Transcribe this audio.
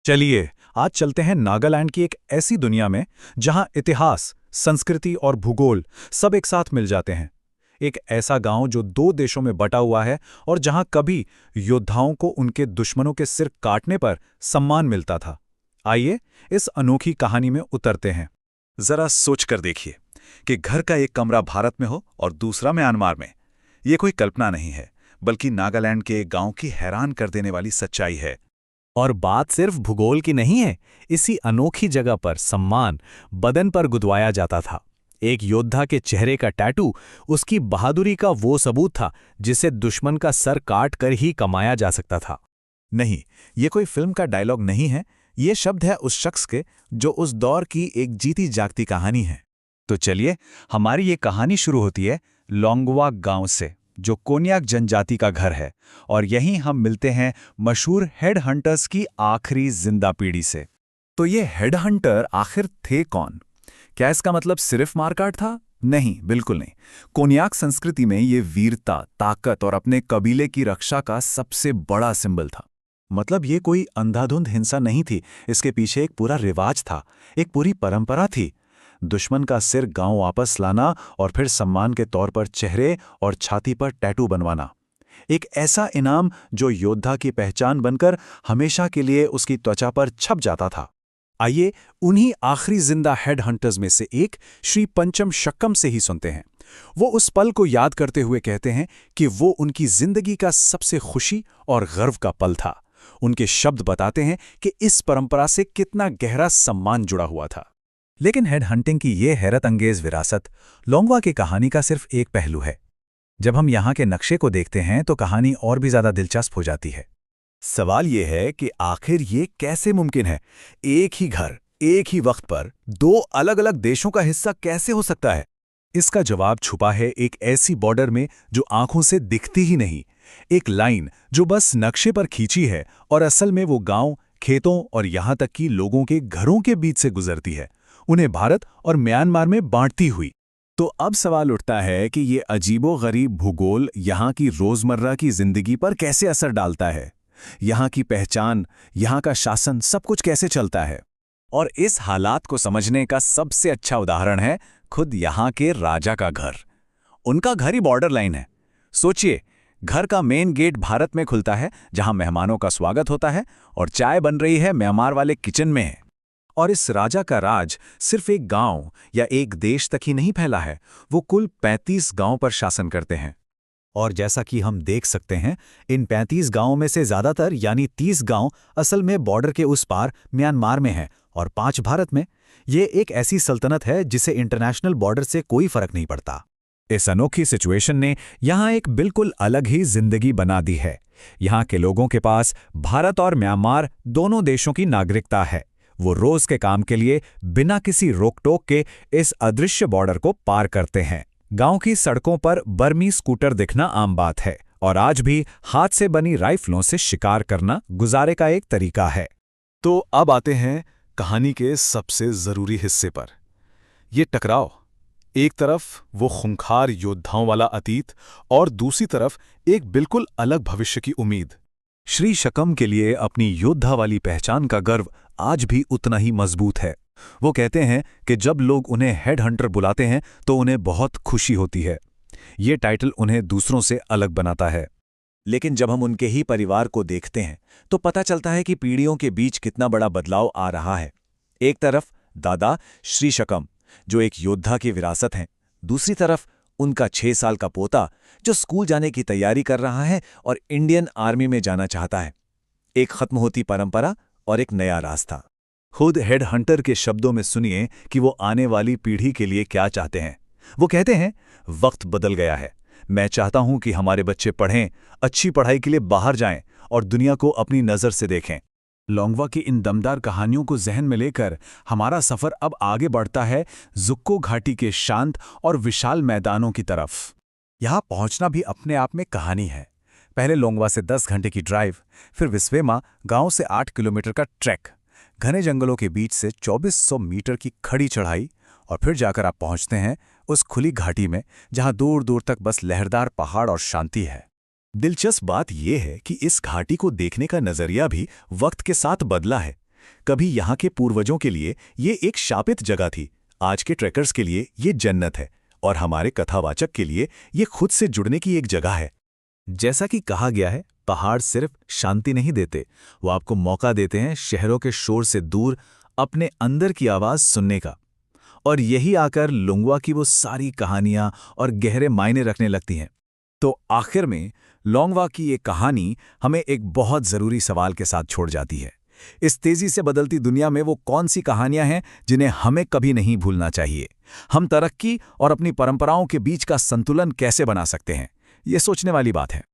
चलिए आज चलते हैं नागालैंड की एक ऐसी दुनिया में जहां इतिहास, संस्कृति और भूगोल सब एक साथ मिल जाते हैं। एक ऐसा गांव जो दो देशों में बटा हुआ है और जहां कभी योद्धाओं को उनके दुश्मनों के सिर काटने पर सम्मान मिलता था। आइए इस अनोखी कहानी में उतरते हैं। जरा सोच कर देखिए कि घर का एक कमरा भारत में हो और दूसरा म्यांमार में। ये कोई कल्पना नहीं है, बल्कि नागालैंड के एक गांव की हैरान कर देने वाली सच्चाई है। और बात सिर्फ भूगोल की नहीं है। इसी अनोखी जगह पर सम्मान बदन पर गुदवाया जाता था। एक योद्धा के चेहरे का टैटू उसकी बहादुरी का वो सबूत था जिसे दुश्मन का सर काट कर ही कमाया जा सकता था। नहीं, ये कोई फिल्म का डायलॉग नहीं है। ये शब्द है उस शख्स के जो उस दौर की एक जीती जागती कहानी है। तो चलिए, हमारी ये कहानी शुरू होती है लोंगवा गांव से, जो कोन्याक जनजाति का घर है, और यहीं हम मिलते हैं मशहूर हेड हंटर्स की आखिरी जिंदा पीढ़ी से। तो ये हेड हंटर आखिर थे कौन? क्या इसका मतलब सिर्फ मारकाट था? नहीं, बिल्कुल नहीं। कोन्याक संस्कृति में ये वीरता, ताकत और अपने कबीले की रक्षा का सबसे बड़ा सिंबल था। मतलब ये कोई अंधाधुंध हिंसा नहीं थी, इसके पीछे एक पूरा रिवाज था, एक पूरी परंपरा थी। दुश्मन का सिर गांव वापस लाना और फिर सम्मान के तौर पर चेहरे और छाती पर टैटू बनवाना। एक ऐसा इनाम जो योद्धा की पहचान बनकर हमेशा के लिए उसकी त्वचा पर छप जाता था। आइए उन्हीं आखिरी जिंदा हेड हंटर्स में से एक श्री पंचम शक्कम से ही सुनते हैं। वो उस पल को याद करते हुए कहते हैं कि वो उनकी जिंदगी का सबसे खुशी और गर्व का पल था। उनके शब्द बताते हैं कि इस परंपरा से कितना गहरा सम्मान जुड़ा हुआ था। लेकिन हेड हंटिंग की ये हैरत अंगेज विरासत लोंगवा की कहानी का सिर्फ एक पहलू है। जब हम यहाँ के नक्शे को देखते हैं तो कहानी और भी ज्यादा दिलचस्प हो जाती है। सवाल ये है कि आखिर ये कैसे मुमकिन है? एक ही घर, एक ही वक्त पर दो अलग अलग देशों का हिस्सा कैसे हो सकता है? इसका जवाब छुपा है एक ऐसी बॉर्डर में जो आंखों से दिखती ही नहीं। एक लाइन जो बस नक्शे पर खींची है और असल में वो गांव, खेतों और यहाँ तक कि लोगों के घरों के बीच से गुजरती है, उन्हें भारत और म्यांमार में बांटती हुई। तो अब सवाल उठता है कि ये अजीबोगरीब भूगोल यहाँ की रोजमर्रा की जिंदगी पर कैसे असर डालता है? यहाँ की पहचान, यहाँ का शासन, सब कुछ कैसे चलता है? और इस हालात को समझने का सबसे अच्छा उदाहरण है खुद यहाँ के राजा का घर। उनका घर ही बॉर्डर लाइन है। सोचिए, घर का मेन गेट भारत में खुलता है, जहाँ मेहमानों का स्वागत होता है, और चाय बन रही है म्यांमार वाले किचन में है। और इस राजा का राज सिर्फ एक गांव या एक देश तक ही नहीं फैला है, वो कुल 35 गांव पर शासन करते हैं। और जैसा कि हम देख सकते हैं, इन 35 गांवों में से ज्यादातर यानी 30 गांव असल में बॉर्डर के उस पार म्यांमार में हैं और 5 भारत में। ये एक ऐसी सल्तनत है जिसे इंटरनेशनल बॉर्डर से कोई फर्क नहीं पड़ता। इस अनोखी सिचुएशन ने यहाँ एक बिल्कुल अलग ही जिंदगी बना दी है। यहाँ के लोगों के पास भारत और म्यांमार दोनों देशों की नागरिकता है। वो रोज के काम के लिए बिना किसी रोक-टोक के इस अदृश्य बॉर्डर को पार करते हैं। गांव की सड़कों पर बर्मी स्कूटर दिखना आम बात है और आज भी हाथ से बनी राइफलों से शिकार करना गुजारे का एक तरीका है। तो अब आते हैं कहानी के सबसे जरूरी हिस्से पर, ये टकराव। एक तरफ वो खूंखार योद्धाओं वाला अतीत और दूसरी तरफ एक बिल्कुल अलग भविष्य की उम्मीद। श्री शकम के लिए अपनी योद्धा वाली पहचान का गर्व आज भी उतना ही मजबूत है। वो कहते हैं कि जब लोग उन्हें हेड हंटर बुलाते हैं तो उन्हें बहुत खुशी होती है। ये टाइटल उन्हें दूसरों से अलग बनाता है। लेकिन जब हम उनके ही परिवार को देखते हैं तो पता चलता है कि पीढ़ियों के बीच कितना बड़ा बदलाव आ रहा है। एक तरफ दादा श्री शकम, जो एक योद्धा की विरासत हैं, दूसरी तरफ उनका 6 साल का पोता जो स्कूल जाने की तैयारी कर रहा है और इंडियन आर्मी में जाना चाहता है। एक खत्म होती परंपरा और एक नया रास्ता। खुद हेड हंटर के शब्दों में सुनिए कि वो आने वाली पीढ़ी के लिए क्या चाहते हैं। वो कहते हैं, वक्त बदल गया है। मैं चाहता हूं कि हमारे बच्चे पढ़ें, अच्छी पढ़ाई के लिए बाहर जाएं और दुनिया को अपनी नज़र से देखें। लोंगवा की इन दमदार कहानियों को जहन में लेकर हमारा सफर अब आगे बढ़ता है जुक्को घाटी के शांत और विशाल मैदानों की तरफ। यहाँ पहुंचना भी अपने आप में कहानी है। पहले लोंगवा से 10 घंटे की ड्राइव, फिर विस्वेमा गांव से 8 किलोमीटर का ट्रैक, घने जंगलों के बीच से 2400 मीटर की खड़ी चढ़ाई, और फिर जाकर आप पहुंचते हैं उस खुली घाटी में जहां दूर दूर तक बस लहरदार पहाड़ और शांति है। दिलचस्प बात यह है कि इस घाटी को देखने का नजरिया भी वक्त के साथ बदला है। कभी यहाँ के पूर्वजों के लिए ये एक शापित जगह थी, आज के ट्रैकर्स के लिए ये जन्नत है, और हमारे कथावाचक के लिए ये खुद से जुड़ने की एक जगह है। जैसा कि कहा गया है, पहाड़ सिर्फ शांति नहीं देते, वो आपको मौका देते हैं शहरों के शोर से दूर अपने अंदर की आवाज़ सुनने का। और यही आकर लुंगवा की वो सारी कहानियां और गहरे मायने रखने लगती हैं। तो आखिर में लौंगवा की ये कहानी हमें एक बहुत ज़रूरी सवाल के साथ छोड़ जाती है। इस तेज़ी से बदलती दुनिया में वो कौन सी कहानियां हैं जिन्हें हमें कभी नहीं भूलना चाहिए? हम तरक्की और अपनी परंपराओं के बीच का संतुलन कैसे बना सकते हैं? ये सोचने वाली बात है।